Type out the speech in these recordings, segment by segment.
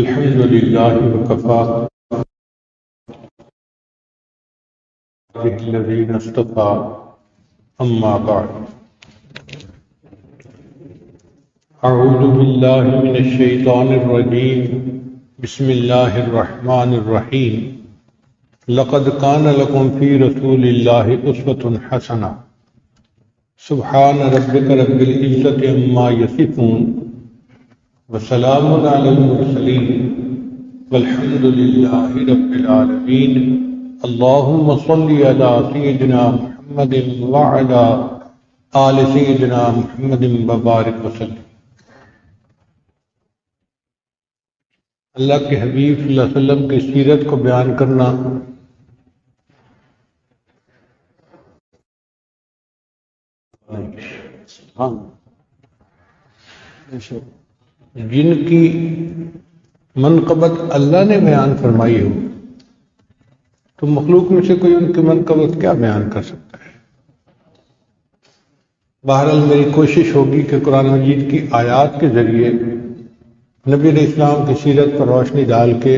الحمد لله وكفى الذين اصطفى أما بعد أعوذ بالله من الشيطان الرجيم بسم الله الرحمن الرحيم لقد كان لكم في رسول الله أسوة حسنة سبحان ربك رب العزة عما يصفون وسلام على المرسلين والحمد لله رب العالمين اللهم صل على سيدنا محمد وعلى آل سيدنا محمد وبارك وسلم۔ اللہ کے حبیب صلی اللہ علیہ وسلم کی سیرت کو بیان کرنا جن کی منقبت اللہ نے بیان فرمائی ہو تو مخلوق میں سے کوئی ان کی منقبت کیا بیان کر سکتا ہے؟ بہرحال میری کوشش ہوگی کہ قرآن مجید کی آیات کے ذریعے نبی علیہ السلام کی سیرت پر روشنی ڈال کے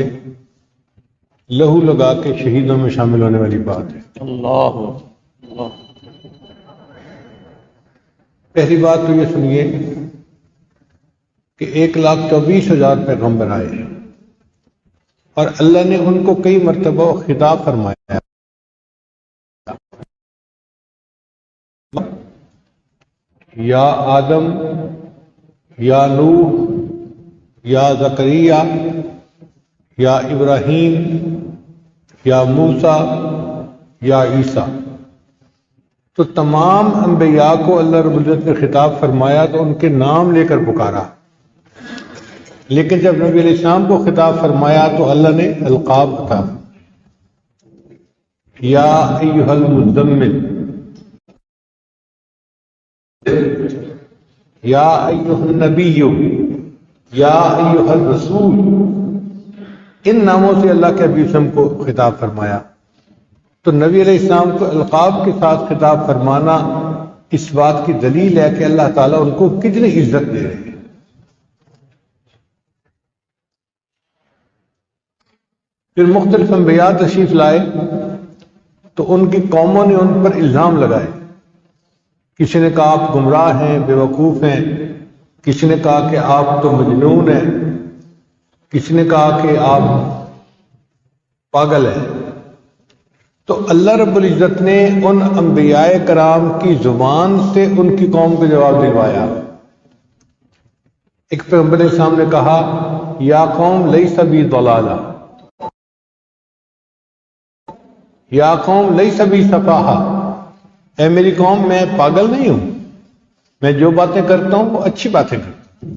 لہو لگا کے شہیدوں میں شامل ہونے والی بات ہے۔ اللہ پہلی بات تو یہ سنیے کہ 1,24,000 پیغمبر آئے ہیں اور اللہ نے ان کو کئی مرتبہ خطاب فرمایا، یا آدم، یا نوح، یا زکریا، یا ابراہیم، یا موسیٰ، یا عیسیٰ۔ تو تمام انبیاء کو اللہ رب العزت نے خطاب فرمایا تو ان کے نام لے کر پکارا، لیکن جب نبی علیہ السلام کو خطاب فرمایا تو اللہ نے القاب بتا، یا ایھا المزمل، یا ایھا النبی، یا ایھا الرسول، ان ناموں سے اللہ کے حبیب صلی اللہ علیہ وسلم کو خطاب فرمایا۔ تو نبی علیہ السلام کو القاب کے ساتھ خطاب فرمانا اس بات کی دلیل ہے کہ اللہ تعالیٰ ان کو کتنی عزت دے رہے ہیں۔ پھر مختلف انبیاء تشریف لائے تو ان کی قوموں نے ان پر الزام لگائے، کسی نے کہا آپ گمراہ ہیں، بے وقوف ہیں، کسی نے کہا کہ آپ تو مجنون ہیں، کسی نے کہا کہ آپ پاگل ہیں۔ تو اللہ رب العزت نے ان انبیاء کرام کی زبان سے ان کی قوم کو جواب دلوایا۔ ایک پیغمبر اسلام نے کہا یا قوم لیس بی ضلالہ، یا قوم لیس بی سفاہہ، اے میری قوم میں پاگل نہیں ہوں، میں جو باتیں کرتا ہوں وہ اچھی باتیں کرتا ہوں۔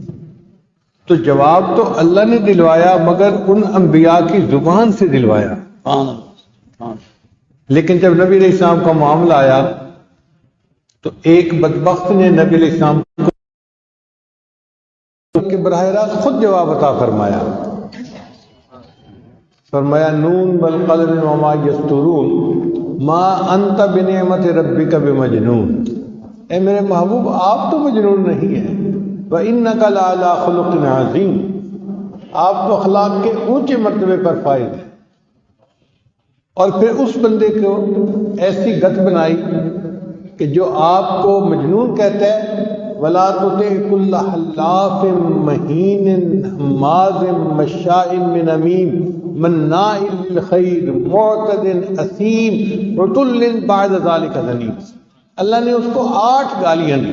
تو جواب تو اللہ نے دلوایا مگر ان انبیاء کی زبان سے دلوایا۔ لیکن جب نبی علیہ السلام کا معاملہ آیا تو ایک بدبخت نے نبی علیہ السلام کو براہ راست خود جواب عطا فرمایا نون والقلم وما یسطرون ما انت بنعمت ربک بمجنون، اے میرے محبوب آپ تو مجنون نہیں ہیں، وانک لعلی خلق عظیم، آپ تو اخلاق کے اونچے مرتبے پر فائز ہیں۔ اور پھر اس بندے کو ایسی گت بنائی کہ جو آپ کو مجنون کہتا ہے، وَلَا تُطِعْ كُلَّ حَلَّافٍ مَّهِينٍ هَمَّازٍ مَّشَّاءٍ بِنَمِيمٍ مَّنَّاعٍ لِّلْخَيْرِ مُعْتَدٍ أَثِيمٍ عُتُلٍّ بَعْدَ ذَلِكَ زَنِيمٍ۔ اللہ نے اس کو 8 گالیاں دی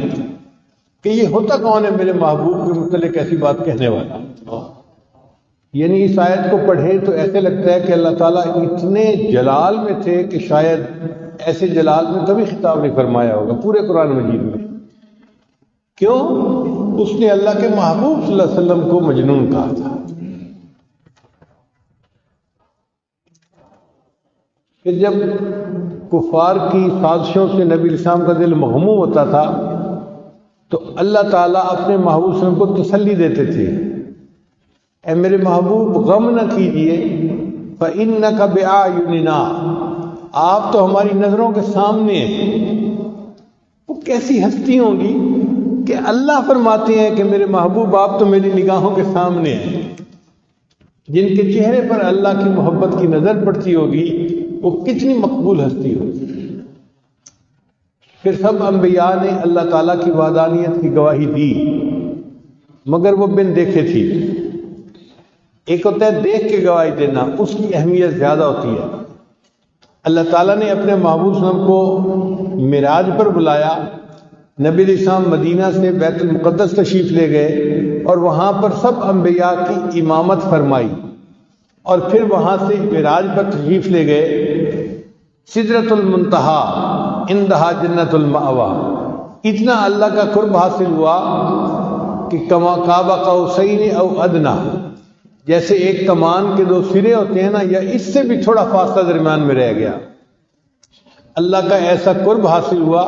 کہ یہ ہوتا کون ہے میرے محبوب کے متعلق ایسی بات کہنے والا۔ یعنی اس آیت کو پڑھے تو ایسے لگتا ہے کہ اللہ تعالیٰ اتنے جلال میں تھے کہ شاید ایسے جلال میں کبھی خطاب نہیں فرمایا ہوگا پورے قرآن مجید میں۔ کیوں؟ اس نے اللہ کے محبوب صلی اللہ علیہ وسلم کو مجنون کہا تھا۔ پھر جب کفار کی سازشوں سے نبی علیہ السلام کا دل مغموم ہوتا تھا تو اللہ تعالیٰ اپنے محبوب صلی اللہ علیہ وسلم کو تسلی دیتے تھے، اے میرے محبوب غم نہ کیجئے، فَإِنَّكَ بِأَعْيُنِنَا، آپ تو ہماری نظروں کے سامنے ہیں۔ وہ کیسی ہستی ہوں گی کہ اللہ فرماتے ہیں کہ میرے محبوب آپ تو میری نگاہوں کے سامنے ہیں۔ جن کے چہرے پر اللہ کی محبت کی نظر پڑتی ہوگی وہ کتنی مقبول ہستی ہوگی۔ پھر سب انبیاء نے اللہ تعالیٰ کی وحدانیت کی گواہی دی، مگر وہ بن دیکھے تھی۔ ایک ہوتا ہے دیکھ کے گواہی دینا، اس کی اہمیت زیادہ ہوتی ہے۔ اللہ تعالیٰ نے اپنے محبوب صلی اللہ علیہ وسلم کو معراج پر بلایا، نبی علیہ السلام مدینہ سے بیت المقدس تشریف لے گئے اور وہاں پر سب انبیاء کی امامت فرمائی، اور پھر وہاں سے معراج پر تشریف لے گئے۔ سدرۃ المنتہا عندہا جنت المأویٰ، اتنا اللہ کا قرب حاصل ہوا کہ قاب قوسین او ادنیٰ، جیسے ایک کمان کے دو سرے ہوتے ہیں نا، یا اس سے بھی تھوڑا فاصلہ درمیان میں رہ گیا۔ اللہ کا ایسا قرب حاصل ہوا،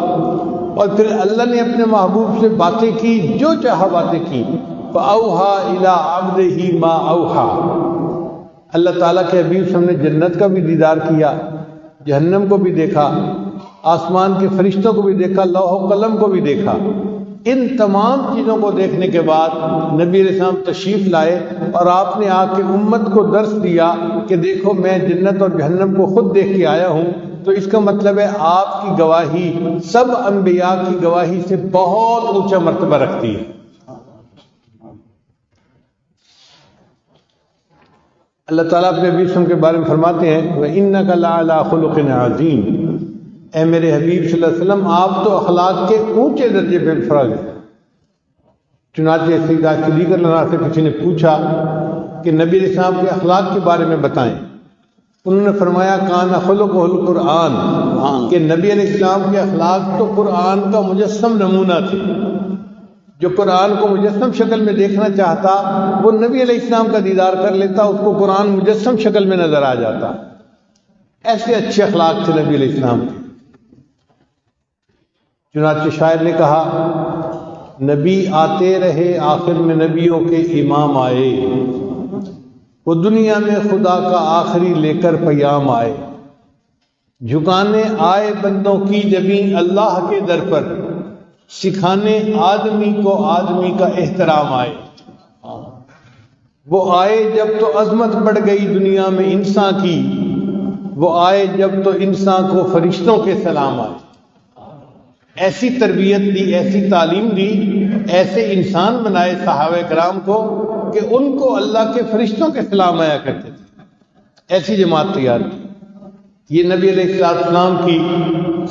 اور پھر اللہ نے اپنے محبوب سے باتیں کی، جو چاہا باتیں کی۔ فَأَوْحَىٰ إِلَىٰ عَبْدِهِ مَا أَوْحَىٰ، اللہ تعالیٰ کے حبیب سے ہم نے جنت کا بھی دیدار کیا، جہنم کو بھی دیکھا، آسمان کے فرشتوں کو بھی دیکھا، لوح و قلم کو بھی دیکھا۔ ان تمام چیزوں کو دیکھنے کے بعد نبی علیہ السلام تشریف لائے، اور آپ نے آ کے امت کو درس دیا کہ دیکھو میں جنت اور جہنم کو خود دیکھ کے آیا ہوں۔ تو اس کا مطلب ہے آپ کی گواہی سب انبیاء کی گواہی سے بہت اونچا مرتبہ رکھتی ہے۔ اللہ تعالیٰ اپنے حبیب صلی اللہ علیہ وسلم کے بارے میں فرماتے ہیں وَإِنَّكَ لَعَلَىٰ خُلُقٍ عَظِيمٍ، اے میرے حبیب صلی اللہ علیہ وسلم آپ تو اخلاق کے اونچے درجے پہ فرض ہیں۔ چنانچہ سیدہ صدیقہ رضی اللہ عنہا سے کسی نے پوچھا کہ نبی علیہ السلام کے اخلاق کے بارے میں بتائیں۔ انہوں نے فرمایا کان خلقہ القرآن، کہ نبی علیہ السلام کے اخلاق تو قرآن کا مجسم نمونہ تھے۔ جو قرآن کو مجسم شکل میں دیکھنا چاہتا وہ نبی علیہ السلام کا دیدار کر لیتا، اس کو قرآن مجسم شکل میں نظر آ جاتا۔ ایسے اچھے اخلاق تھے نبی علیہ السلام کے۔ چنانچہ شاعر نے کہا نبی آتے رہے آخر میں نبیوں کے امام آئے، وہ دنیا میں خدا کا آخری لے کر پیام آئے، جھکانے آئے بندوں کی جبیں اللہ کے در پر، سکھانے آدمی کو آدمی کا احترام آئے۔ وہ آئے جب تو عظمت بڑھ گئی دنیا میں انسان کی، وہ آئے جب تو انسان کو فرشتوں کے سلام آئے۔ ایسی تربیت دی، ایسی تعلیم دی، ایسے انسان بنائے صحابہ کرام کو کہ ان کو اللہ کے فرشتوں کے سلام آیا کرتے تھے۔ ایسی جماعت تیار کی۔ یہ نبی علیہ السلام کی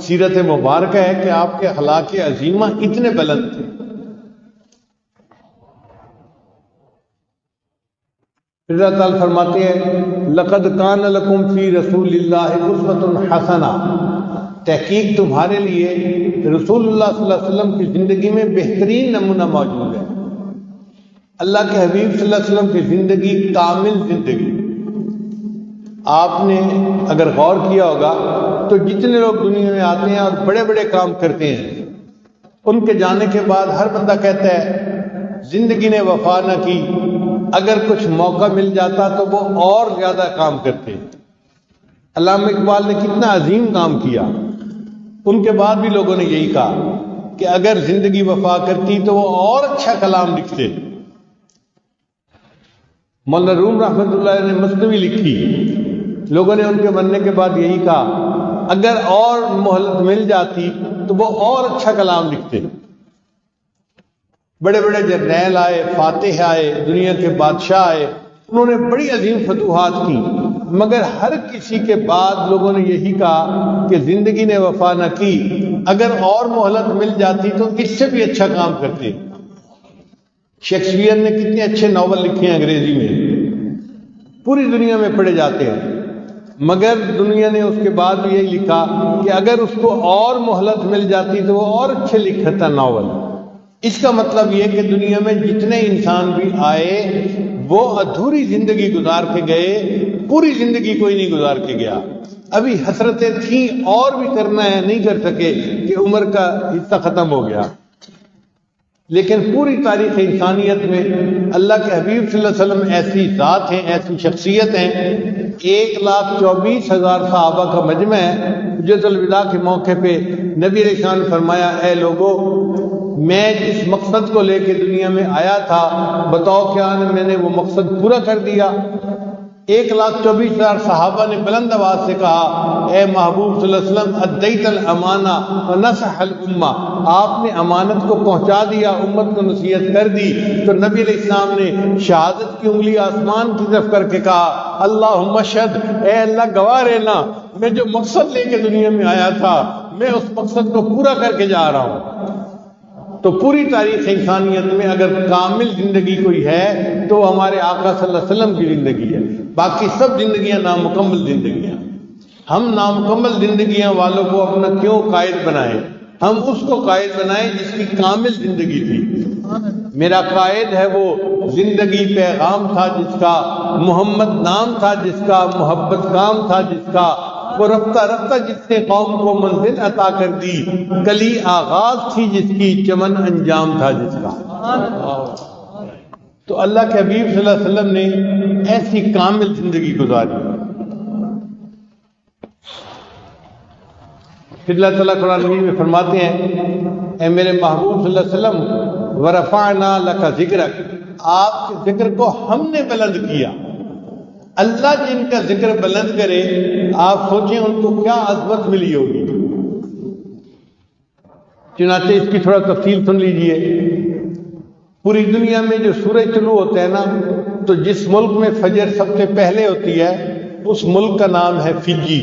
سیرت مبارکہ ہے کہ آپ کے اخلاق عظیمہ اتنے بلند تھے۔ اللہ تعالیٰ فرماتے ہیں لقد کان لکم فی رسول اللہ اسوۃ حسنہ، تحقیق تمہارے لیے رسول اللہ صلی اللہ علیہ وسلم کی زندگی میں بہترین نمونہ موجود ہے۔ اللہ کے حبیب صلی اللہ علیہ وسلم کی زندگی کامل زندگی۔ آپ نے اگر غور کیا ہوگا تو جتنے لوگ دنیا میں آتے ہیں اور بڑے بڑے کام کرتے ہیں، ان کے جانے کے بعد ہر بندہ کہتا ہے زندگی نے وفا نہ کی، اگر کچھ موقع مل جاتا تو وہ اور زیادہ کام کرتے۔ علامہ اقبال نے کتنا عظیم کام کیا، ان کے بعد بھی لوگوں نے یہی کہا کہ اگر زندگی وفا کرتی تو وہ اور اچھا کلام لکھتے۔ مولانا روم رحمۃ اللہ علیہ نے مثنوی لکھی، لوگوں نے ان کے مرنے کے بعد یہی کہا اگر اور مہلت مل جاتی تو وہ اور اچھا کلام لکھتے۔ بڑے بڑے جرنیل آئے، فاتح آئے، دنیا کے بادشاہ آئے، انہوں نے بڑی عظیم فتوحات کی، مگر ہر کسی کے بعد لوگوں نے یہی کہا کہ زندگی نے وفا نہ کی، اگر اور مہلت مل جاتی تو اس سے بھی اچھا کام کرتے۔ شیکسپیئر نے کتنے اچھے ناول لکھے ہیں انگریزی میں، پوری دنیا میں پڑھے جاتے ہیں، مگر دنیا نے اس کے بعد بھی یہی لکھا کہ اگر اس کو اور مہلت مل جاتی تو وہ اور اچھے لکھتا ناول۔ اس کا مطلب یہ کہ دنیا میں جتنے انسان بھی آئے وہ ادھوری زندگی گزار کے گئے، پوری زندگی کوئی نہیں گزار کے گیا۔ ابھی حسرتیں تھیں اور بھی کرنا ہے، نہیں کر سکے کہ عمر کا حصہ ختم ہو گیا۔ لیکن پوری تاریخ انسانیت میں اللہ کے حبیب صلی اللہ علیہ وسلم ایسی ذات ہیں، ایسی شخصیت ہیں۔ 1,24,000 صحابہ کا مجمع ہے۔ حجۃ الوداع کے موقع پہ نبی علیہ السلام نے فرمایا اے لوگو، میں جس مقصد کو لے کے دنیا میں آیا تھا بتاؤ کیا میں نے وہ مقصد پورا کر دیا؟ 1,24,000 صحابہ نے بلند آواز سے کہا اے محبوب صلی اللہ علیہ وسلم ادیت الامانہ ونصح الامہ، آپ نے امانت کو پہنچا دیا، امت کو نصیحت کر دی۔ تو نبی علیہ السلام نے شہادت کی انگلی آسمان کی طرف کر کے کہا اللہم اشہد، اے اللہ گواہ رہنا، میں جو مقصد لے کے دنیا میں آیا تھا میں اس مقصد کو پورا کر کے جا رہا ہوں۔ تو پوری تاریخ انسانیت میں اگر کامل زندگی کوئی ہے تو ہمارے آقا صلی اللہ علیہ وسلم کی زندگی ہے، باقی سب زندگیاں نامکمل زندگیاں۔ ہم نامکمل زندگیاں والوں کو اپنا کیوں قائد بنائیں؟ ہم اس کو قائد بنائیں جس کی کامل زندگی تھی۔ میرا قائد ہے وہ زندگی پیغام تھا جس کا، محمد نام تھا جس کا، محبت کام تھا جس کا، وہ رفتہ رفتہ جس نے قوم کو منزل عطا کر دی، کلی آغاز تھی جس کی، چمن انجام تھا جس کا۔ تو اللہ کے حبیب صلی اللہ علیہ وسلم نے ایسی کامل زندگی گزاری۔ پھر اللہ تعالیٰ قرآن مجید میں فرماتے ہیں اے میرے محبوب صلی اللہ علیہ وسلم ورفعنا لک ذکرک، آپ کے ذکر کو ہم نے بلند کیا۔ اللہ جن کا ذکر بلند کرے آپ سوچیں ان کو کیا عظمت ملی ہوگی۔ چنانچہ اس کی تھوڑا تفصیل سن لیجئے۔ پوری دنیا میں جو سورج طلوع ہوتا ہے نا، تو جس ملک میں فجر سب سے پہلے ہوتی ہے اس ملک کا نام ہے فجی۔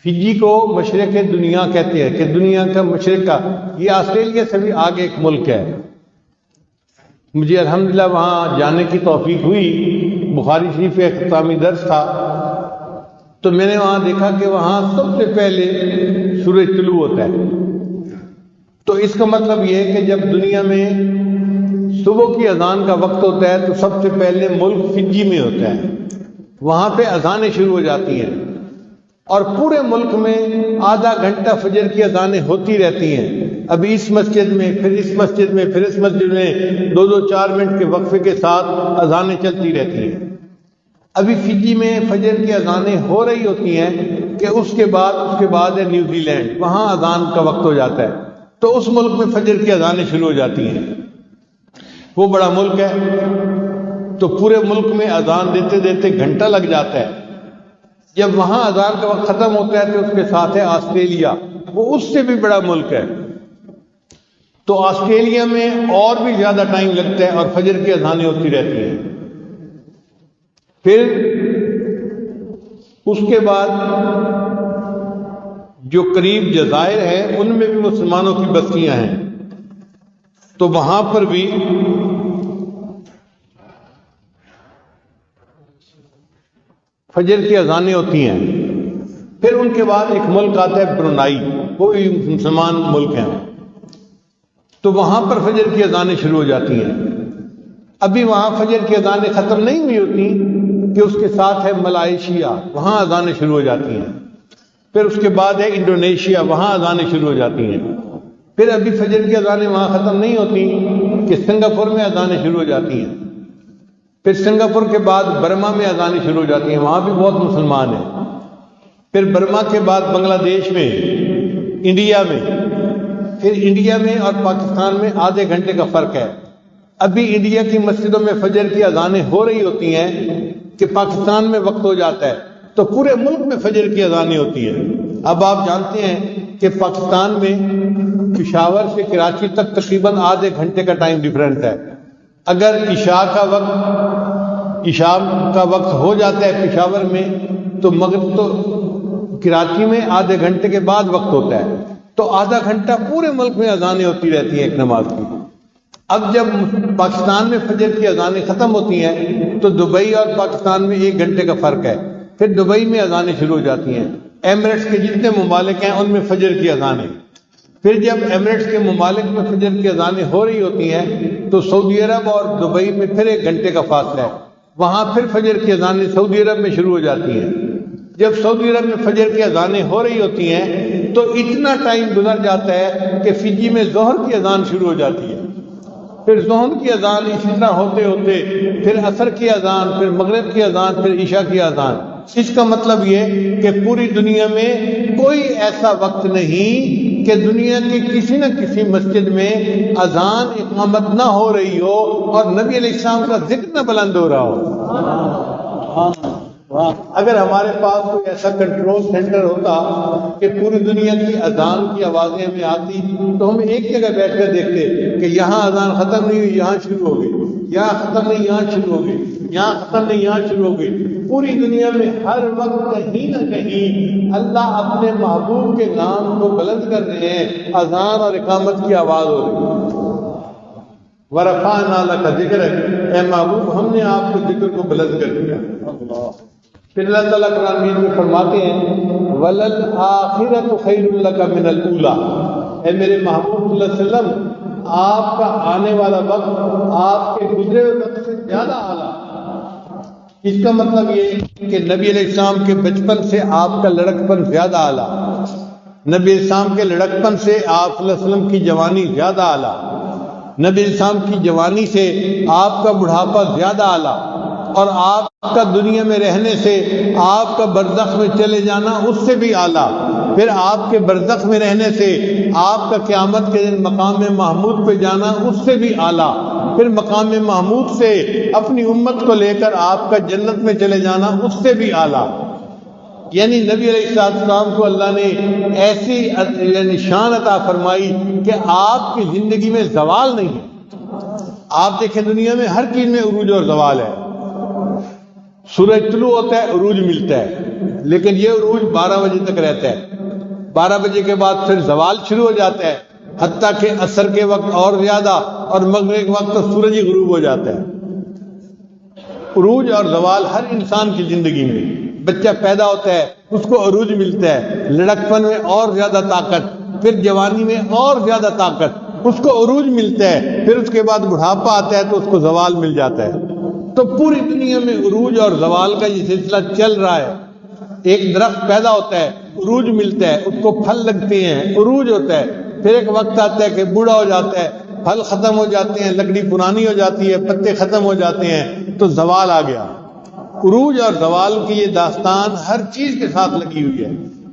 فجی کو مشرق دنیا کہتے ہیں کہ دنیا کا مشرق کا، یہ آسٹریلیا سے بھی آگے ایک ملک ہے۔ مجھے الحمدللہ وہاں جانے کی توفیق ہوئی، بخاری شریف کا اختتامی درس تھا، تو میں نے وہاں دیکھا کہ وہاں سب سے پہلے سورج طلوع ہوتا ہے۔ تو اس کا مطلب یہ ہے کہ جب دنیا میں صبح کی اذان کا وقت ہوتا ہے تو سب سے پہلے ملک فجی میں ہوتا ہے، وہاں پہ اذانیں شروع ہو جاتی ہیں، اور پورے ملک میں آدھا گھنٹہ فجر کی اذانیں ہوتی رہتی ہیں۔ ابھی اس مسجد میں، پھر اس مسجد میں، پھر اس مسجد میں 2-4 منٹ کے وقفے کے ساتھ اذانیں چلتی رہتی ہیں۔ ابھی فجی میں فجر کی اذانیں ہو رہی ہوتی ہیں کہ اس کے بعد ہے نیوزی لینڈ، وہاں اذان کا وقت ہو جاتا ہے، تو اس ملک میں فجر کی اذانیں شروع ہو جاتی ہیں۔ وہ بڑا ملک ہے، تو پورے ملک میں اذان دیتے دیتے گھنٹہ لگ جاتا ہے۔ جب وہاں اذان کا وقت ختم ہوتا ہے تو اس کے ساتھ ہے آسٹریلیا، وہ اس سے بھی بڑا ملک ہے، تو آسٹریلیا میں اور بھی زیادہ ٹائم لگتا ہے اور فجر کی اذانیں ہوتی رہتی ہیں۔ پھر اس کے بعد جو قریب جزائر ہیں ان میں بھی مسلمانوں کی بستیاں ہیں، تو وہاں پر بھی فجر کی اذانیں ہوتی ہیں۔ پھر ان کے بعد ایک ملک آتا ہے برونائی، وہ بھی مسلمان ملک ہیں، تو وہاں پر فجر کی اذانیں شروع ہو جاتی ہیں۔ ابھی وہاں فجر کی اذانیں ختم نہیں ہوئی ہوتی کہ اس کے ساتھ ہے ملائیشیا، وہاں اذانیں شروع ہو جاتی ہیں۔ پھر اس کے بعد ہے انڈونیشیا، وہاں اذانیں شروع ہو جاتی ہیں۔ پھر ابھی فجر کی اذانیں وہاں ختم نہیں ہوتی کہ سنگاپور میں اذانیں شروع ہو جاتی ہیں۔ پھر سنگاپور کے بعد برما میں اذانیں شروع ہو جاتی ہیں، وہاں بھی بہت مسلمان ہیں۔ پھر برما کے بعد بنگلہ دیش میں، انڈیا میں، پھر انڈیا میں اور پاکستان میں آدھے گھنٹے کا فرق ہے۔ ابھی انڈیا کی مسجدوں میں فجر کی اذانیں ہو رہی ہوتی ہیں کہ پاکستان میں وقت ہو جاتا ہے، تو پورے ملک میں فجر کی اذانیں ہوتی ہیں۔ اب آپ جانتے ہیں کہ پاکستان میں پشاور سے کراچی تک تقریباً آدھے گھنٹے کا ٹائم ڈیفرنٹ ہے۔ اگر عشاء کا وقت ہو جاتا ہے پشاور میں تو مغرب تو کراچی میں آدھے گھنٹے کے بعد وقت ہوتا ہے، تو آدھا گھنٹہ پورے ملک میں اذانیں ہوتی رہتی ہیں ایک نماز کی۔ اب جب پاکستان میں فجر کی اذانیں ختم ہوتی ہیں تو دبئی اور پاکستان میں 1 گھنٹے کا فرق ہے، پھر دبئی میں اذانیں شروع ہو جاتی ہیں۔ ایمریٹس کے جتنے ممالک ہیں ان میں فجر کی اذانیں، پھر جب ایمریٹس کے ممالک میں فجر کی اذانیں ہو رہی ہوتی ہیں تو سعودی عرب اور دبئی میں پھر 1 گھنٹے کا فاصلہ ہے، وہاں پھر فجر کی اذانیں سعودی عرب میں شروع ہو جاتی ہیں۔ جب سعودی عرب میں فجر کی اذانیں ہو رہی ہوتی ہیں تو اتنا ٹائم گزر جاتا ہے کہ فجی میں ظہر کی اذان شروع ہو جاتی ہے، پھر ظہر کی اذان، اسی طرح ہوتے ہوتے پھر عصر کی اذان، پھر مغرب کی اذان، پھر عشاء کی اذان۔ اس کا مطلب یہ کہ پوری دنیا میں کوئی ایسا وقت نہیں کہ دنیا کی کسی نہ کسی مسجد میں اذان اقامت نہ ہو رہی ہو اور نبی علیہ السلام کا ذکر نہ بلند ہو رہا ہو۔ اگر ہمارے پاس کوئی ایسا کنٹرول سینٹر ہوتا کہ پوری دنیا کی اذان کی آوازیں ہمیں آتی تو ہم ایک جگہ بیٹھ کر دیکھتے کہ یہاں اذان ختم نہیں ہوئی یہاں شروع ہو گئی، یہاں ختم نہیں یہاں شروع ہو گئی، یہاں ختم نہیں یہاں شروع ہو گئی۔ پوری دنیا میں ہر وقت کہیں نہ کہیں اللہ اپنے محبوب کے نام کو بلند کر رہے ہیں، اذان اور اقامت کی آواز ہو رہی ہے۔ وَرَفَعْنَا لَكَ ذِكْرَكَ، اے محبوب ہم نے آپ کے ذکر کو بلند کر دیا۔ پھر اللہ تعالیٰ قرآن مجید میں فرماتے ہیں وَلَلْآخِرَةُ خَيْرٌ لَكَ مِنَ الْأُولَىٰ، اے میرے محبوب صلی اللہ علیہ وسلم آپ کا آنے والا وقت آپ کے گزرے ہوئے وقت سے زیادہ اعلیٰ۔ اس کا مطلب یہ کہ نبی علیہ السلام کے بچپن سے آپ کا لڑکپن زیادہ اعلیٰ، نبی علیہ السلام کے لڑکپن سے آپ صلی اللہ علیہ وسلم کی جوانی زیادہ اعلیٰ، نبی علیہ السلام کی جوانی سے آپ کا بڑھاپا زیادہ اعلیٰ، اور آپ کا دنیا میں رہنے سے آپ کا برزخ میں چلے جانا اس سے بھی اعلیٰ، پھر آپ کے برزخ میں رہنے سے آپ کا قیامت کے دن مقام محمود پہ جانا اس سے بھی اعلیٰ، پھر مقام محمود سے اپنی امت کو لے کر آپ کا جنت میں چلے جانا اس سے بھی اعلیٰ۔ یعنی نبی علیہ السلام کو اللہ نے ایسی یعنی شان عطا فرمائی کہ آپ کی زندگی میں زوال نہیں ہے۔ آپ دیکھیں دنیا میں ہر چیز میں عروج اور زوال ہے، سورج طلوع ہوتا ہے عروج ملتا ہے، لیکن یہ عروج 12 بجے تک رہتا ہے، 12 بجے کے بعد پھر زوال شروع ہو جاتا ہے، حتیٰ کہ عصر کے وقت اور زیادہ، اور مغرب کے وقت تو سورج ہی غروب ہو جاتا ہے۔ عروج اور زوال ہر انسان کی زندگی میں، بچہ پیدا ہوتا ہے اس کو عروج ملتا ہے، لڑکپن میں اور زیادہ طاقت، پھر جوانی میں اور زیادہ طاقت، اس کو عروج ملتا ہے، پھر اس کے بعد بڑھاپا آتا ہے تو اس کو زوال مل جاتا ہے۔ تو پوری دنیا میں عروج اور زوال کا یہ سلسلہ چل رہا ہے۔ ایک درخت پیدا ہوتا ہے عروج ملتا ہے، اس کو پھل لگتے ہیں عروج ہوتا ہے، پھر ایک وقت آتا ہے کہ بوڑھا ہو جاتا ہے، پھل ختم ہو جاتے ہیں، لکڑی پرانی ہو جاتی ہے، پتے ختم ہو جاتے ہیں تو زوال آ گیا۔ عروج اور زوال کی یہ داستان ہر چیز کے ساتھ لگی ہوئی ہے،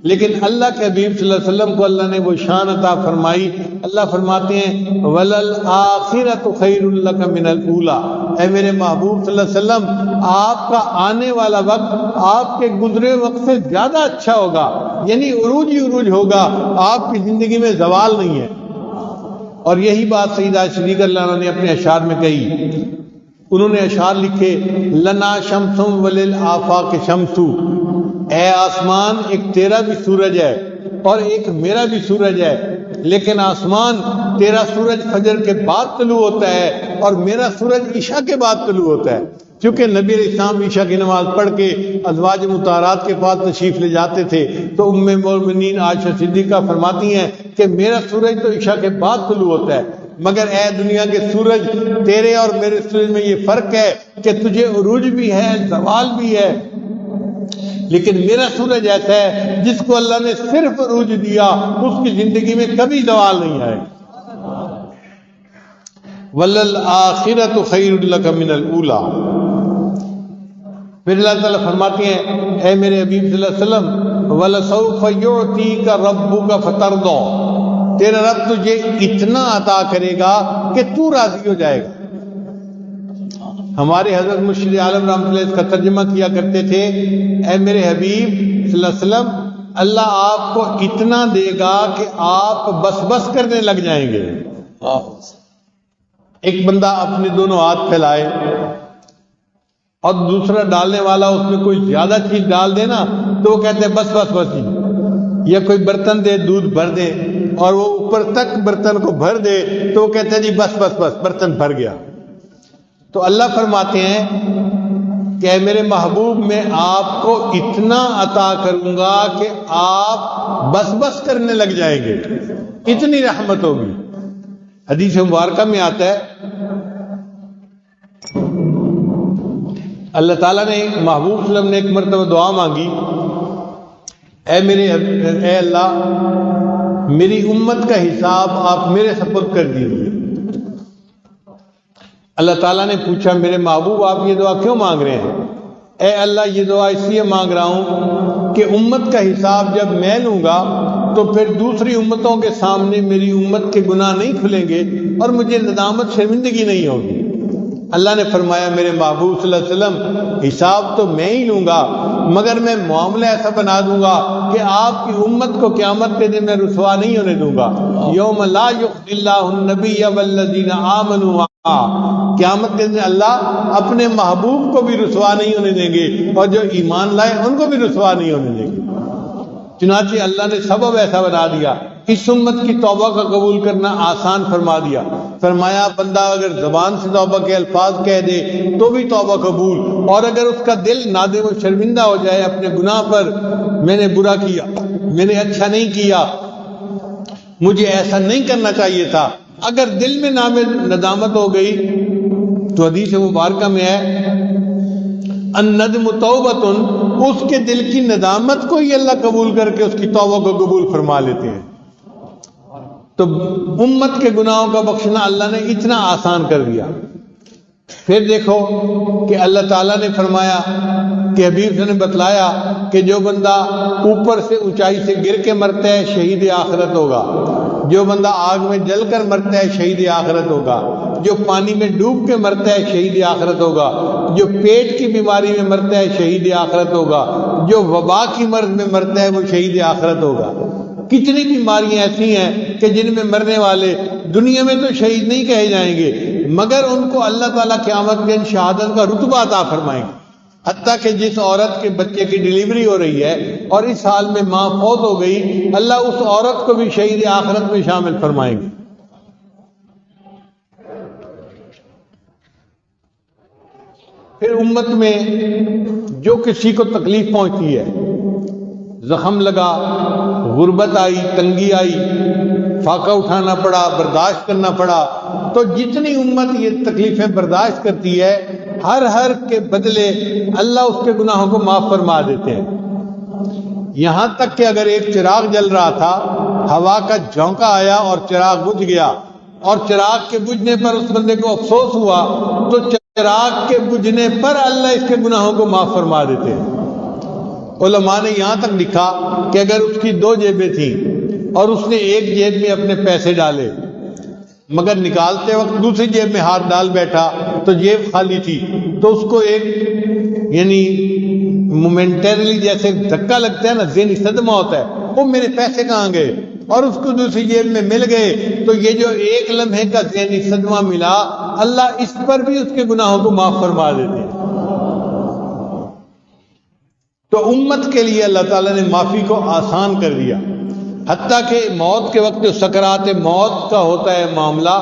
لیکن اللہ کے حبیب صلی اللہ علیہ وسلم کو اللہ نے وہ شان عطا فرمائی۔ اللہ فرماتے ہیں وَلَلْآخِرَةُ خَيْرٌ لَكَ مِنَ الْأُولَىٰ، اے میرے محبوب صلی اللہ علیہ وسلم آپ کا آنے والا وقت آپ کے گزرے وقت سے زیادہ اچھا ہوگا، یعنی عروج ہی عروج ہوگا، آپ کی زندگی میں زوال نہیں ہے۔ اور یہی بات سیدہ صدیقہ رضی اللہ عنہا نے اپنے اشعار میں کہی، انہوں نے اشعار لکھے لنا شمسم وللآفاق شمسو، اے آسمان ایک تیرا بھی سورج ہے اور ایک میرا بھی سورج ہے، لیکن آسمان تیرا سورج فجر کے بعد طلوع ہوتا ہے اور میرا سورج عشاء کے بعد طلوع ہوتا ہے، کیونکہ نبی علیہ السلام عشاء کی نماز پڑھ کے ازواج مطہرات کے پاس تشریف لے جاتے تھے، تو ام المؤمنین عائشہ صدیقہ فرماتی ہیں کہ میرا سورج تو عشاء کے بعد طلوع ہوتا ہے، مگر اے دنیا کے سورج تیرے اور میرے سورج میں یہ فرق ہے کہ تجھے عروج بھی ہے زوال بھی ہے، لیکن میرا سورج ایسا ہے جس کو اللہ نے صرف عروج دیا، اس کی زندگی میں کبھی زوال نہیں آئے۔ وَلَلْآخِرَةُ خَيْرٌ لَكَ مِنَ الْأُولَىٰ، پھر اللہ تعالیٰ فرماتے ہیں اے میرے حبیب صلی اللہ علیہ وسلم وَلَسَوْفَ يُعْطِيكَ رَبُّكَ فَتَرْضَىٰ، تیرا رب تجھے اتنا عطا کرے گا کہ تو راضی ہو جائے گا۔ ہمارے حضرت مرشد عالم رحمۃ اللہ اس کا ترجمہ کیا کرتے تھے، اے میرے حبیب صلی اللہ علیہ وسلم اللہ آپ کو اتنا دے گا کہ آپ بس بس کرنے لگ جائیں گے۔ ایک بندہ اپنے دونوں ہاتھ پھیلائے اور دوسرا ڈالنے والا اس میں کوئی زیادہ چیز ڈال دے نا تو وہ کہتے ہیں بس بس بس ہی، یا کوئی برتن دے دودھ بھر دے اور وہ اوپر تک برتن کو بھر دے تو وہ کہتے ہیں جی بس بس بس برتن بھر گیا۔ تو اللہ فرماتے ہیں کہ اے میرے محبوب میں آپ کو اتنا عطا کروں گا کہ آپ بس بس کرنے لگ جائیں گے، اتنی رحمت ہوگی۔ حدیث مبارکہ میں آتا ہے اللہ تعالیٰ نے محبوب صلی اللہ علیہ وسلم نے ایک مرتبہ دعا مانگی، اے اللہ میری امت کا حساب آپ میرے سپرد کر دیجیے۔ اللہ تعالیٰ نے پوچھا میرے محبوب آپ یہ دعا کیوں مانگ رہے ہیں؟ اے اللہ یہ دعا اس لیے مانگ رہا ہوں کہ امت کا حساب جب میں لوں گا تو پھر دوسری امتوں کے سامنے میری امت کے گناہ نہیں کھلیں گے اور مجھے ندامت شرمندگی نہیں ہوگی۔ اللہ نے فرمایا میرے محبوب صلی اللہ علیہ وسلم حساب تو میں ہی لوں گا، مگر میں معاملہ ایسا بنا دوں گا کہ آپ کی امت کو قیامت کے دن میں رسوا نہیں ہونے دوں گا۔ یوم لا یخزی اللہ النبی والذین آمنوا معہ، قیامت کے دن اللہ اپنے محبوب کو بھی رسوا نہیں ہونے دیں گے اور جو ایمان لائے ان کو بھی رسوا نہیں ہونے دیں گے۔ چنانچہ اللہ نے سبب ایسا بنا دیا، اس امت کی توبہ کا قبول کرنا آسان فرما دیا۔ فرمایا بندہ اگر زبان سے توبہ کے الفاظ کہہ دے تو بھی توبہ قبول، اور اگر اس کا دل نادم و شرمندہ ہو جائے اپنے گناہ پر، میں نے برا کیا، میں نے اچھا نہیں کیا، مجھے ایسا نہیں کرنا چاہیے تھا، اگر دل میں ندامت ہو گئی تو حدیث مبارکہ میں ہے الندم توبۃ، اس کے دل کی ندامت کو ہی اللہ قبول کر کے اس کی توبہ کو قبول فرما لیتے ہیں۔ تو امت کے گناہوں کا بخشنا اللہ نے اتنا آسان کر دیا۔ پھر دیکھو کہ اللہ تعالیٰ نے فرمایا کہ حبیب سے نے بتلایا کہ جو بندہ اوپر سے اونچائی سے گر کے مرتا ہے شہید آخرت ہوگا، جو بندہ آگ میں جل کر مرتا ہے شہید آخرت ہوگا، جو پانی میں ڈوب کے مرتا ہے شہید آخرت ہوگا، جو پیٹ کی بیماری میں مرتا ہے شہید آخرت ہوگا، جو وبا کی مرض میں مرتا ہے وہ شہید آخرت ہوگا۔ کتنی بیماریاں ایسی ہیں کہ جن میں مرنے والے دنیا میں تو شہید نہیں کہے جائیں گے، مگر ان کو اللہ تعالیٰ قیامت کے دن شہادت کا رتبہ عطا فرمائیں گے۔ حتیٰ کہ جس عورت کے بچے کی ڈیلیوری ہو رہی ہے اور اس حال میں ماں فوت ہو گئی، اللہ اس عورت کو بھی شہید آخرت میں شامل فرمائیں گے۔ پھر امت میں جو کسی کو تکلیف پہنچتی ہے، زخم لگا، غربت آئی، تنگی آئی، فاقہ اٹھانا پڑا، برداشت کرنا پڑا، تو جتنی امت یہ تکلیفیں برداشت کرتی ہے ہر کے بدلے اللہ اس کے گناہوں کو معاف فرما دیتے ہیں۔ یہاں تک کہ اگر ایک چراغ جل رہا تھا، ہوا کا جھونکا آیا اور چراغ بجھ گیا، اور چراغ کے بجھنے پر اس بندے کو افسوس ہوا، تو چراغ کے بجھنے پر اللہ اس کے گناہوں کو معاف فرما دیتے ہیں۔ علماء نے یہاں تک لکھا کہ اگر اس کی 2 جیبیں تھیں اور اس نے ایک جیب میں اپنے پیسے ڈالے، مگر نکالتے وقت دوسری جیب میں ہاتھ ڈال بیٹھا تو جیب خالی تھی، تو اس کو ایک یعنی مومنٹریلی جیسے دھکا لگتا ہے نا، ذہنی صدمہ ہوتا ہے، وہ میرے پیسے کہاں گئے، اور اس کو دوسری جیب میں مل گئے، تو یہ جو ایک لمحے کا ذہنی صدمہ ملا، اللہ اس پر بھی اس کے گناہوں کو معاف فرما دیتے ہیں۔ تو امت کے لیے اللہ تعالیٰ نے معافی کو آسان کر دیا، حتیٰ کہ موت کے وقت جو سکرات موت کا ہوتا ہے معاملہ،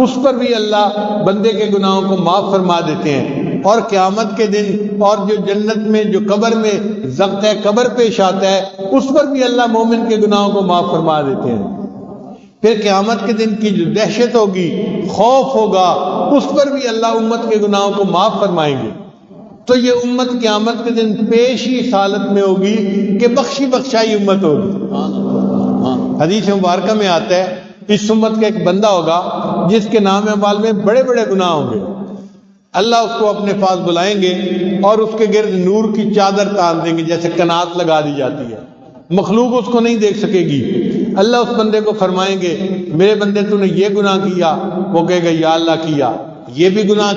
اس پر بھی اللہ بندے کے گناہوں کو معاف فرما دیتے ہیں۔ اور قیامت کے دن اور جو جنت میں جو قبر میں ضبط قبر پیش آتا ہے، اس پر بھی اللہ مومن کے گناہوں کو معاف فرما دیتے ہیں۔ پھر قیامت کے دن کی جو دہشت ہوگی، خوف ہوگا، اس پر بھی اللہ امت کے گناہوں کو معاف فرمائیں گے۔ تو یہ امت قیامت کے دن پیش ہی حالت میں ہوگی کہ بخشی بخشائی امت ہوگی۔ حدیث مبارکہ میں آتا ہے اس امت کا ایک بندہ ہوگا جس کے نام اعمال میں بڑے بڑے گناہ ہوں گے، اللہ اس کو اپنے پاس بلائیں گے اور اس کے گرد نور کی چادر تان دیں گے، جیسے کنات لگا دی جاتی ہے، مخلوق اس کو نہیں دیکھ سکے گی۔ اللہ اس بندے کو فرمائیں گے میرے بندے تو نے یہ گناہ کیا، وہ کہے گا یا اللہ کیا، یہ بھی گناہ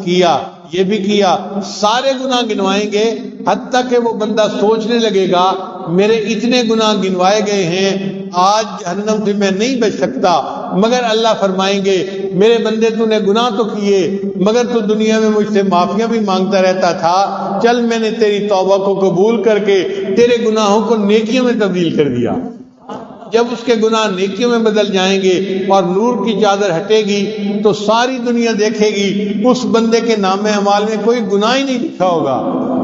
کیا، یہ بھی کیا، سارے گناہ گنوائیں گے، حتیٰ کہ وہ بندہ سوچنے لگے گا میرے اتنے گناہ گنوائے گئے ہیں، آج جہنم سے میں نہیں بچ سکتا، مگر اللہ فرمائیں گے میرے بندے تو نے گناہ تو کیے، مگر تو دنیا میں مجھ سے معافیاں بھی مانگتا رہتا تھا، چل میں نے تیری توبہ کو قبول کر کے تیرے گناہوں کو نیکیوں میں تبدیل کر دیا۔ جب اس کے گناہ نیکیوں میں بدل جائیں گے اور نور کی چادر ہٹے گی تو ساری دنیا دیکھے گی اس بندے کے نام اعمال میں کوئی گناہ ہی نہیں لکھا ہوگا،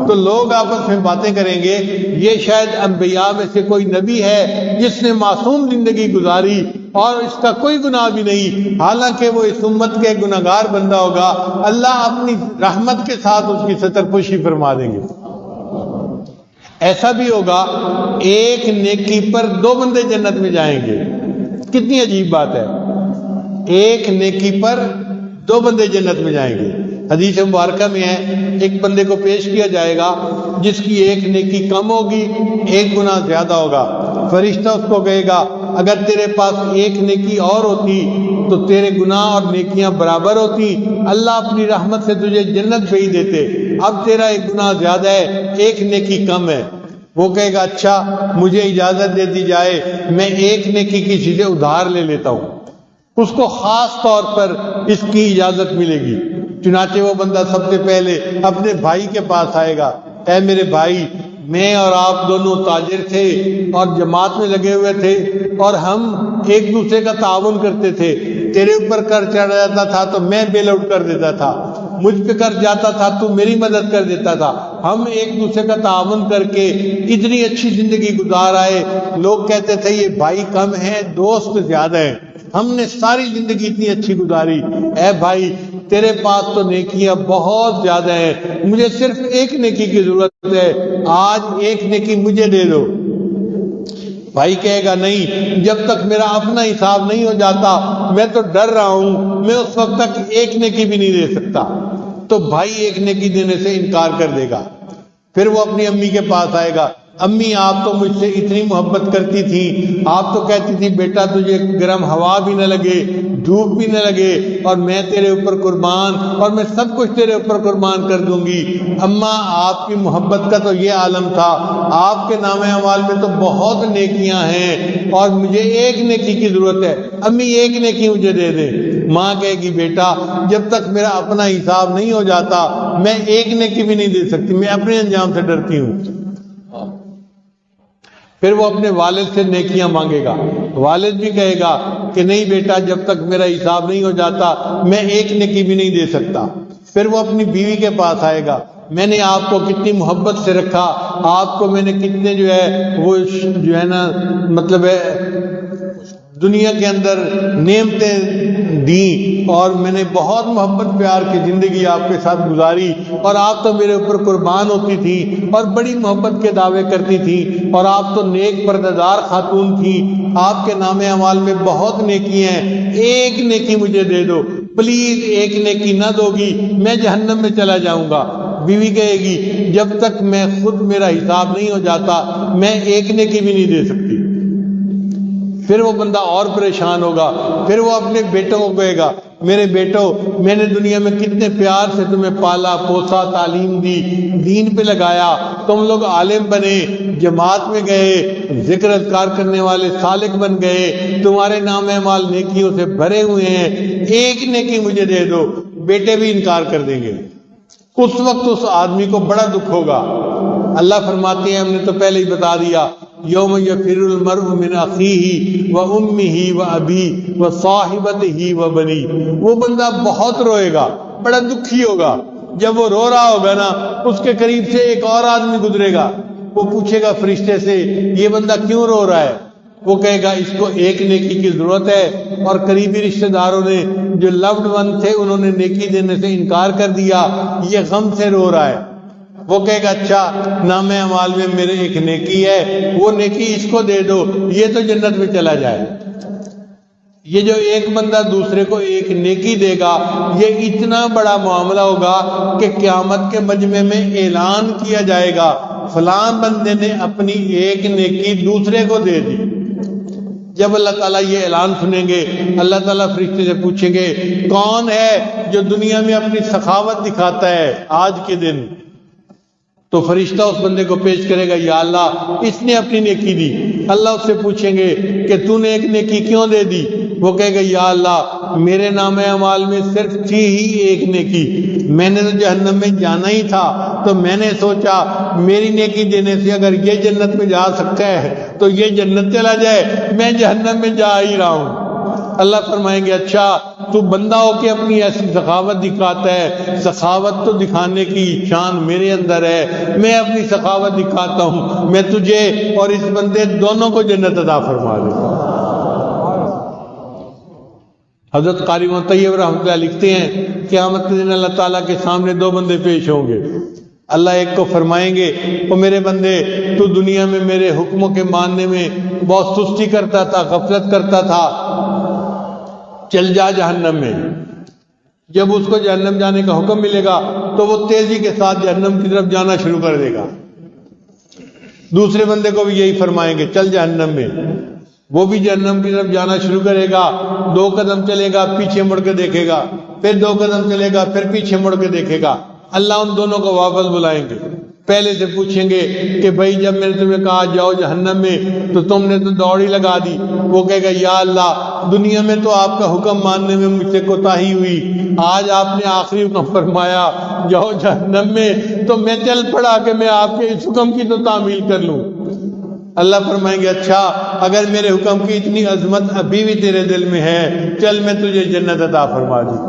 تو لوگ آپس میں باتیں کریں گے یہ شاید انبیاء میں سے کوئی نبی ہے جس نے معصوم زندگی گزاری اور اس کا کوئی گناہ بھی نہیں، حالانکہ وہ اس امت کے گناہگار بندہ ہوگا، اللہ اپنی رحمت کے ساتھ اس کی ستر پوشی فرما دیں گے۔ ایسا بھی ہوگا ایک نیکی پر 2 بندے جنت میں جائیں گے، کتنی عجیب بات ہے، ایک نیکی پر 2 بندے جنت میں جائیں گے۔ حدیث مبارکہ میں ہے ایک بندے کو پیش کیا جائے گا جس کی ایک نیکی کم ہوگی، ایک گناہ زیادہ ہوگا، فرشتہ اس کو کہے گا اگر تیرے پاس ایک نیکی اور ہوتی تو تیرے گناہ اور نیکیاں برابر ہوتی، اللہ اپنی رحمت سے تجھے جنت بھیج دیتے، اب تیرا ایک گناہ زیادہ ہے، ایک نیکی کم ہے۔ وہ کہے گا اچھا مجھے اجازت دے دی جائے، میں ایک نیکی کی چیزیں ادھار لے لیتا ہوں، اس کو خاص طور پر اس کی اجازت ملے گی۔ چنانچہ وہ بندہ سب سے پہلے اپنے بھائی کے پاس آئے گا، اے میرے بھائی، میں اور آپ دونوں تاجر تھے اور جماعت میں لگے ہوئے تھے اور ہم ایک دوسرے کا تعاون کرتے تھے، تیرے اوپر قرض چڑھ جاتا تھا تو میں بیل آؤٹ کر دیتا تھا، مجھ پہ قرض جاتا تھا تو میری مدد کر دیتا تھا، ہم ایک دوسرے کا تعاون کر کے اتنی اچھی زندگی گزار آئے، لوگ کہتے تھے یہ بھائی کم ہیں دوست زیادہ ہیں، ہم نے ساری زندگی اتنی اچھی گزاری، اے بھائی تیرے پاس تو نیکیاں بہت زیادہ ہیں، مجھے صرف ایک نیکی کی ضرورت ہے، آج ایک نیکی مجھے دے دو۔ بھائی کہے گا نہیں، جب تک میرا اپنا حساب نہیں ہو جاتا میں تو ڈر رہا ہوں، میں اس وقت تک ایک نیکی بھی نہیں دے سکتا۔ تو بھائی ایک نیکی دینے سے انکار کر دے گا۔ پھر وہ اپنی امی کے پاس آئے گا، امی آپ تو مجھ سے اتنی محبت کرتی تھی، آپ تو کہتی تھی بیٹا تجھے گرم ہوا بھی نہ لگے، دھوپ بھی نہ لگے، اور میں تیرے اوپر قربان، اور میں سب کچھ تیرے اوپر قربان کر دوں گی۔ اماں آپ کی محبت کا تو یہ عالم تھا، آپ کے نام اعمال میں تو بہت نیکیاں ہیں اور مجھے ایک نیکی کی ضرورت ہے، امی ایک نیکی مجھے دے دے۔ ماں کہے گی بیٹا جب تک میرا اپنا حساب نہیں ہو جاتا میں ایک نیکی بھی نہیں دے سکتی، میں اپنے انجام سے ڈرتی ہوں۔ پھر وہ اپنے والد سے نیکیاں مانگے گا، والد بھی کہے گا کہ نہیں بیٹا جب تک میرا حساب نہیں ہو جاتا میں ایک نیکی بھی نہیں دے سکتا۔ پھر وہ اپنی بیوی کے پاس آئے گا، میں نے آپ کو کتنی محبت سے رکھا، آپ کو میں نے کتنے وہ مطلب ہے دنیا کے اندر نعمتیں دیں اور میں نے بہت محبت پیار کی زندگی آپ کے ساتھ گزاری، اور آپ تو میرے اوپر قربان ہوتی تھی اور بڑی محبت کے دعوے کرتی تھی، اور آپ تو نیک پردہ خاتون تھی، آپ کے نام اعمال میں بہت نیکی ہیں، ایک نیکی مجھے دے دو پلیز، ایک نیکی نہ دو گی میں جہنم میں چلا جاؤں گا۔ بیوی کہے گی جب تک میں خود میرا حساب نہیں ہو جاتا میں ایک نیکی بھی نہیں دے سکتی۔ پھر وہ بندہ اور پریشان ہوگا، پھر وہ اپنے بیٹوں کو کہے گا میرے بیٹوں میں نے دنیا میں کتنے پیار سے تمہیں پالا پوسا، تعلیم دی، دین پہ لگایا، تم لوگ عالم بنے، جماعت میں گئے، ذکر اذکار کرنے والے سالک بن گئے، تمہارے نام اعمال نیکیوں سے بھرے ہوئے ہیں، ایک نیکی مجھے دے دو۔ بیٹے بھی انکار کر دیں گے۔ اس وقت اس آدمی کو بڑا دکھ ہوگا۔ اللہ فرماتے ہیں ہم نے تو پہلے ہی بتا دیا، یوم یفر المرء من اخیہ و امہ و ابی و صاحبتہ و بنی، وہ بندہ بہت روئے گا، بڑا دکھی ہوگا۔ جب وہ رو رہا ہوگا نا اس کے قریب سے ایک اور آدمی گزرے گا، وہ پوچھے گا فرشتے سے یہ بندہ کیوں رو رہا ہے؟ وہ کہے گا اس کو ایک نیکی کی ضرورت ہے اور قریبی رشتہ داروں نے جو لوڈ ون تھے انہوں نے نیکی دینے سے انکار کر دیا، یہ غم سے رو رہا ہے۔ وہ کہے گا اچھا نام اعمال میں میرے ایک نیکی ہے، وہ نیکی اس کو دے دو، یہ تو جنت میں چلا جائے۔ یہ جو ایک بندہ دوسرے کو ایک نیکی دے گا یہ اتنا بڑا معاملہ ہوگا کہ قیامت کے مجمع میں اعلان کیا جائے گا فلاں بندے نے اپنی ایک نیکی دوسرے کو دے دی۔ جب اللہ تعالیٰ یہ اعلان سنیں گے اللہ تعالیٰ فرشتے سے پوچھیں گے کون ہے جو دنیا میں اپنی سخاوت دکھاتا ہے آج کے دن؟ تو فرشتہ اس بندے کو پیش کرے گا یا اللہ اس نے اپنی نیکی دی۔ اللہ اس سے پوچھیں گے کہ تو نے ایک نیکی کیوں دے دی؟ وہ کہے گا یا اللہ میرے نام اعمال میں صرف تھی ہی ایک نیکی، میں نے تو جہنم میں جانا ہی تھا تو میں نے سوچا میری نیکی دینے سے اگر یہ جنت میں جا سکتا ہے تو یہ جنت چلا جائے، میں جہنم میں جا ہی رہا ہوں۔ اللہ فرمائیں گے اچھا تو بندہ ہو کے اپنی ایسی سخاوت دکھاتا ہے، سخاوت تو دکھانے کی شان میرے اندر ہے، میں اپنی سخاوت دکھاتا ہوں، میں تجھے اور اس بندے دونوں کو جنت عطا فرما دوں گا۔ حضرت قاری طیب رحمۃ اللہ لکھتے ہیں قیامت کے دن اللہ تعالیٰ کے سامنے دو بندے پیش ہوں گے۔ اللہ ایک کو فرمائیں گے او میرے بندے تو دنیا میں میرے حکموں کے ماننے میں بہت سستی کرتا تھا، غفلت کرتا تھا، چل جا جہنم میں۔ جب اس کو جہنم جانے کا حکم ملے گا تو وہ تیزی کے ساتھ جہنم کی طرف جانا شروع کر دے گا۔ دوسرے بندے کو بھی یہی فرمائیں گے چل جہنم میں۔ وہ بھی جہنم کی طرف جانا شروع کرے گا، 2 قدم چلے گا پیچھے مڑ کے دیکھے گا، پھر 2 قدم چلے گا پھر پیچھے مڑ کے دیکھے گا۔ اللہ ان دونوں کو واپس بلائیں گے، پہلے سے پوچھیں گے کہ بھائی جب میں نے تمہیں کہا جاؤ جہنم میں تو تم نے تو دوڑ ہی لگا دی۔ وہ کہے گا یا اللہ دنیا میں تو آپ کا حکم ماننے میں مجھ سے کوتاہی ہوئی، آج آپ نے آخری حکم فرمایا جاؤ جہنم میں تو میں چل پڑا کہ میں آپ کے اس حکم کی تو تعمیل کر لوں۔ اللہ فرمائیں گے اچھا اگر میرے حکم کی اتنی عظمت ابھی بھی تیرے دل میں ہے چل میں تجھے جنت عطا فرما دوں۔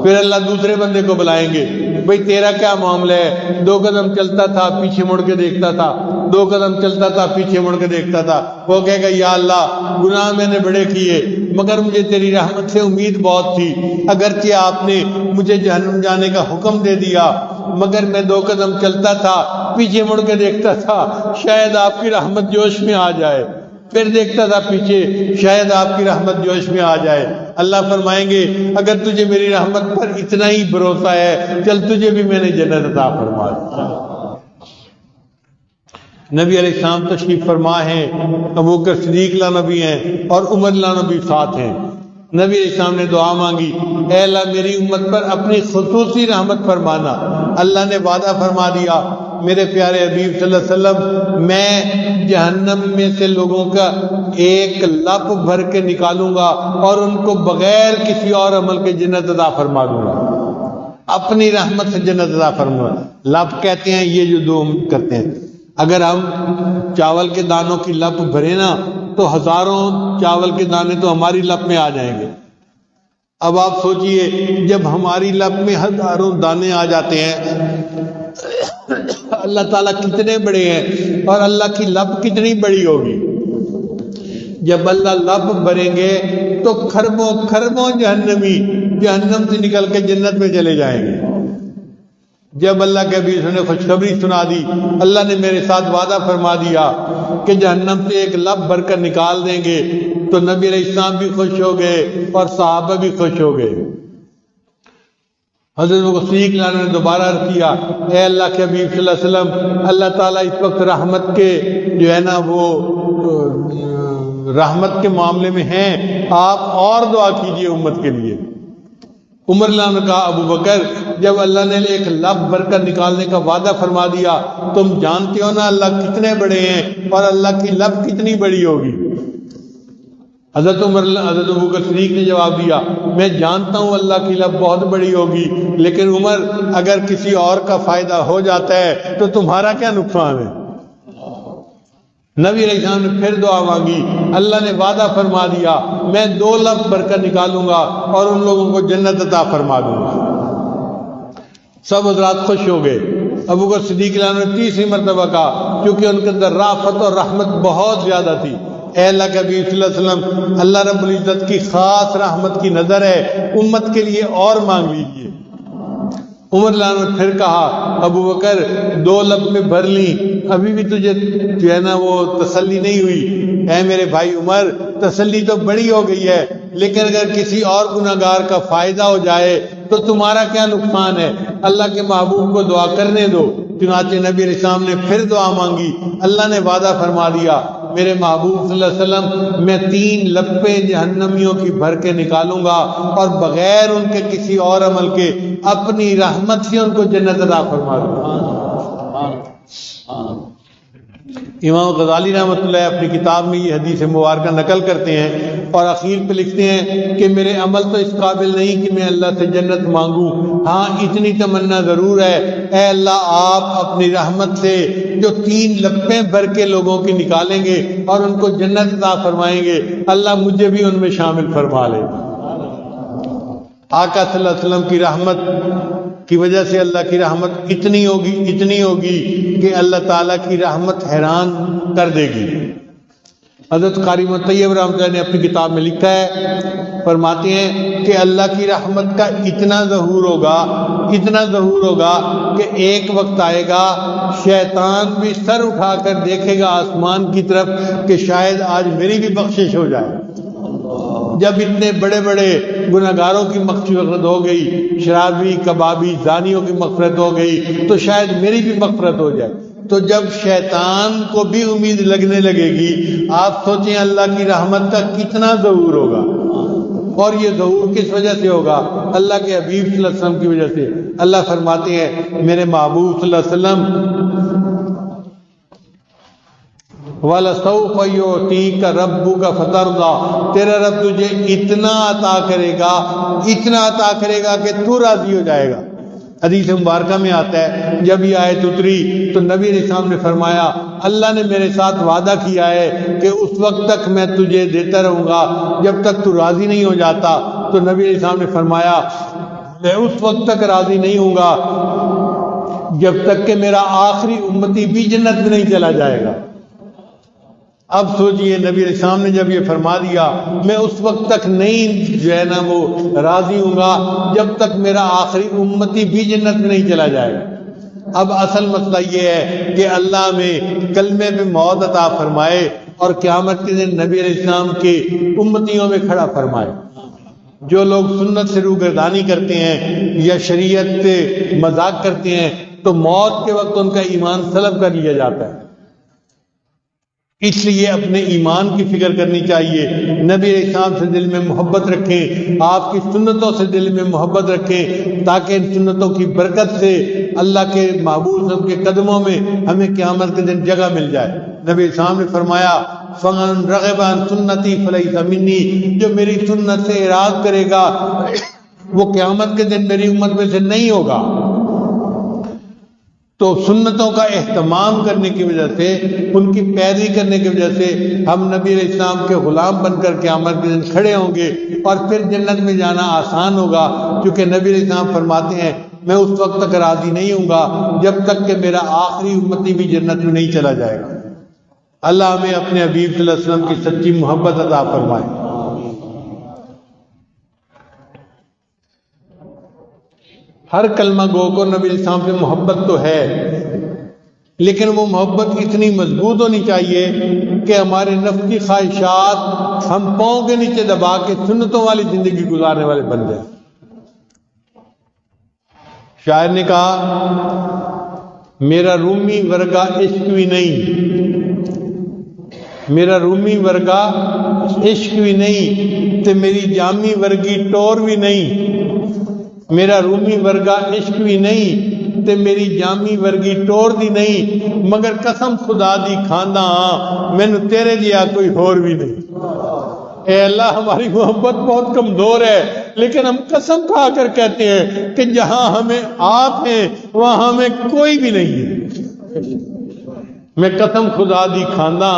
پھر اللہ دوسرے بندے کو بلائیں گے، بھئی تیرا کیا معاملہ ہے؟ 2 قدم چلتا تھا پیچھے مڑ کے دیکھتا تھا، 2 قدم چلتا تھا پیچھے مڑ کے دیکھتا تھا۔ وہ کہے گا یا اللہ گناہ میں نے بڑے کیے مگر مجھے تیری رحمت سے امید بہت تھی، اگرچہ آپ نے مجھے جہنم جانے کا حکم دے دیا مگر میں 2 قدم چلتا تھا پیچھے مڑ کے دیکھتا تھا شاید آپ کی رحمت جوش میں آ جائے، پھر دیکھتا تھا پیچھے شاید آپ کی رحمت جوش میں آ جائے۔ اللہ فرمائیں گے اگر تجھے میری رحمت پر اتنا ہی بھروسہ ہے چل تجھے بھی میں نے جنت عطا فرما دی۔ نبی علیہ السلام تشریف فرما ہیں، ابوبکر صدیق لا نبی ہیں اور عمر لا نبی ساتھ ہیں۔ نبی علیہ السلام نے دعا مانگی اے اللہ میری امت پر اپنی خصوصی رحمت فرمانا۔ اللہ نے وعدہ فرما دیا میرے پیارے حبیب صلی اللہ علیہ وسلم میں جہنم میں سے لوگوں کا ایک لپ بھر کے نکالوں گا اور ان کو بغیر کسی اور عمل کے جنت عطا فرما دوں گا، اپنی رحمت سے جنت عطا فرما۔ لپ کہتے ہیں یہ جو 2 کرتے ہیں، اگر ہم چاول کے دانوں کی لپ بھرے نا تو ہزاروں چاول کے دانے تو ہماری لپ میں آ جائیں گے۔ اب آپ سوچئے جب ہماری لپ میں ہزاروں دانے آ جاتے ہیں اللہ تعالیٰ کتنے بڑے ہیں اور اللہ کی لپ کتنی بڑی ہوگی۔ جب اللہ لپ بھریں گے تو خربوں خربوں جہنمی جہنم سے نکل کے جنت میں چلے جائیں گے۔ جب اللہ کے حبیب نے خوشخبری سنا دی، اللہ نے میرے ساتھ وعدہ فرما دیا کہ جہنم سے ایک لپ بھر کر نکال دیں گے، تو نبی علیہ السلام بھی خوش ہو گئے اور صحابہ بھی خوش ہو گئے۔ حضرت صدیق نے دوبارہ عرض کیا اے اللہ کے حبیب صلی اللہ علیہ وسلم اللہ تعالیٰ اس وقت رحمت کے جو ہے نا وہ رحمت کے معاملے میں ہیں، آپ اور دعا کیجئے امت کے لیے۔ عمر نے کہا ابو بکر جب اللہ نے ایک لپ بھر کر نکالنے کا وعدہ فرما دیا تم جانتے ہو نا اللہ کتنے بڑے ہیں اور اللہ کی لپ کتنی بڑی ہوگی۔ حضرت ابو بکر صدیق نے جواب دیا میں جانتا ہوں اللہ کی لپ بہت بڑی ہوگی لیکن عمر اگر کسی اور کا فائدہ ہو جاتا ہے تو تمہارا کیا نقصان ہے۔ نبی علیہ السلام نے پھر دعا مانگی، اللہ نے وعدہ فرما دیا میں 2 لپ بھر کر نکالوں گا اور ان لوگوں کو جنت عطا فرما دوں گا۔ سب حضرات خوش ہو گئے۔ ابو بکر صدیق نے تیسری مرتبہ کہا کیونکہ ان کے اندر رافت اور رحمت بہت زیادہ تھی، اے اللہ کے حبیب صلی اللہ علیہ وسلم اللہ رب العزت کی خاص رحمت کی نظر ہے، امت کے لیے اور مانگ لیجئے۔ عمر نے پھر کہا ابو بکر 2 لپ میں بھر لی ابھی بھی تجھے جو ہے نا وہ تسلی نہیں ہوئی، اے میرے بھائی عمر تسلی تو بڑی ہو گئی ہے لیکن اگر کسی اور گناہگار کا فائدہ ہو جائے تو تمہارا کیا نقصان ہے، اللہ کے محبوب کو دعا کرنے دو۔ چنانچہ نبی علیہ السلام نے پھر دعا مانگی، اللہ نے وعدہ فرما دیا میرے محبوب صلی اللہ علیہ وسلم میں 3 لپیں جہنمیوں کی بھر کے نکالوں گا اور بغیر ان کے کسی اور عمل کے اپنی رحمت سے ان کو جنت عطا فرما دوں گا۔ امام غزالی رحمۃ اللہ اپنی کتاب میں یہ حدیث مبارکہ نقل کرتے ہیں اور اخیر پہ لکھتے ہیں کہ میرے عمل تو اس قابل نہیں کہ میں اللہ سے جنت مانگوں، ہاں اتنی تمنا ضرور ہے اے اللہ آپ اپنی رحمت سے جو 3 لپیں بھر کے لوگوں کی نکالیں گے اور ان کو جنت عطا فرمائیں گے اللہ مجھے بھی ان میں شامل فرما لے۔ آقا صلی اللہ علیہ وسلم کی رحمت کی وجہ سے اللہ کی رحمت اتنی ہوگی کہ اللہ تعالیٰ کی رحمت حیران کر دے گی۔ حضرت قاری طیب رحمۃ اللہ نے اپنی کتاب میں لکھا ہے، فرماتے ہیں کہ اللہ کی رحمت کا اتنا ظہور ہوگا کہ ایک وقت آئے گا شیطان بھی سر اٹھا کر دیکھے گا آسمان کی طرف کہ شاید آج میری بھی بخشش ہو جائے۔ جب اتنے بڑے بڑے گناہگاروں کی مغفرت ہو گئی، شرابی کبابی زانیوں کی مغفرت ہو گئی تو شاید میری بھی مغفرت ہو جائے۔ تو جب شیطان کو بھی امید لگنے لگے گی، آپ سوچیں اللہ کی رحمت کا کتنا ظہور ہوگا۔ اور یہ ظہور کس وجہ سے ہوگا؟ اللہ کے حبیب صلی اللہ علیہ وسلم کی وجہ سے۔ اللہ فرماتے ہیں میرے محبوب صلی اللہ علیہ وسلم وَلَسَوْفَ يُعْطِيكَ رَبُّكَ فَتَرْضَىٰ، تیرا رب تجھے اتنا عطا کرے گا کہ تو راضی ہو جائے گا۔ حدیث مبارکہ میں آتا ہے جب یہ آیت اتری تو نبی علیہ السلام نے فرمایا اللہ نے میرے ساتھ وعدہ کیا ہے کہ اس وقت تک میں تجھے دیتا رہوں گا جب تک تو راضی نہیں ہو جاتا۔ تو نبی علیہ السلام نے فرمایا میں اس وقت تک راضی نہیں ہوں گا جب تک کہ میرا آخری امتی بھی جنت میں نہیں چلا جائے گا۔ اب سوچئے نبی علیہ السلام نے جب یہ فرما دیا میں اس وقت تک نہیں جو ہے نا وہ راضی ہوں گا جب تک میرا آخری امتی بھی جنت میں نہیں چلا جائے گا۔ اب اصل مسئلہ یہ ہے کہ اللہ میں کلمے میں موت عطا فرمائے اور قیامت کے دن نبی علیہ السلام کے امتیوں میں کھڑا فرمائے۔ جو لوگ سنت سے روگردانی کرتے ہیں یا شریعت سے مذاق کرتے ہیں تو موت کے وقت ان کا ایمان سلب کر لیا جاتا ہے۔ اس لیے اپنے ایمان کی فکر کرنی چاہیے، نبی علیہ السلام سے دل میں محبت رکھیں، آپ کی سنتوں سے دل میں محبت رکھیں تاکہ ان سنتوں کی برکت سے اللہ کے محبوب صاحب کے قدموں میں ہمیں قیامت کے دن جگہ مل جائے۔ نبی علیہ السلام نے فرمایا فَمَن رَغِبَ عَن سُنَّتِي فَلَيْسَ مِنِّي، جو میری سنت سے اعراض کرے گا وہ قیامت کے دن میری امت میں سے نہیں ہوگا۔ تو سنتوں کا اہتمام کرنے کی وجہ سے، ان کی پیروی کرنے کی وجہ سے ہم نبی علیہ السلام کے غلام بن کر قیامت کے دن کھڑے ہوں گے اور پھر جنت میں جانا آسان ہوگا، کیونکہ نبی علیہ السلام فرماتے ہیں میں اس وقت تک راضی نہیں ہوں گا جب تک کہ میرا آخری امتی بھی جنت میں نہیں چلا جائے گا۔ اللہ ہمیں اپنے حبیب صلی اللہ علیہ وسلم کی سچی محبت عطا فرمائے۔ ہر کلمہ گو کو نبی علیہ السلام سے محبت تو ہے، لیکن وہ محبت اتنی مضبوط ہونی چاہیے کہ ہمارے نفس کی خواہشات ہم پاؤں کے نیچے دبا کے سنتوں والی زندگی گزارنے والے بن جائیں۔ شاعر نے کہا میرا رومی ورگا عشق بھی نہیں، میرا رومی ورگا عشق بھی نہیں تے میری جامی ورگی ٹور بھی نہیں، میرا رومی ورگا عشق بھی نہیں تے میری جامی ورگی ٹور دی نہیں، مگر قسم خدا دی کھانا مینو تیرے جیا کوئی اور بھی نہیں۔ اے اللہ ہماری محبت بہت کمزور ہے، لیکن ہم قسم کھا کر کہتے ہیں کہ جہاں ہمیں آپ ہیں وہاں ہمیں کوئی بھی نہیں ہے۔ میں قسم خدا دی کھانا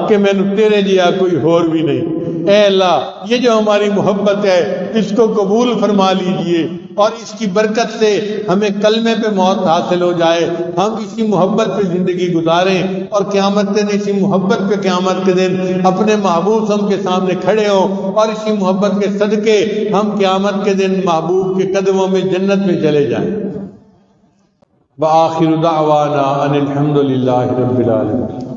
کہ مینو تیرے جیا کوئی اور بھی نہیں۔ اے اللہ یہ جو ہماری محبت ہے اس کو قبول فرما لیجئے اور اس کی برکت سے ہمیں کلمے پہ موت حاصل ہو جائے، ہم اسی محبت پہ زندگی گزاریں اور قیامت کے دن اسی محبت پہ قیامت کے دن اپنے محبوب ہم کے سامنے کھڑے ہوں اور اسی محبت کے صدقے ہم قیامت کے دن محبوب کے قدموں میں جنت میں چلے جائیں۔ وآخر دعوانا ان الحمد للہ رب العالمین۔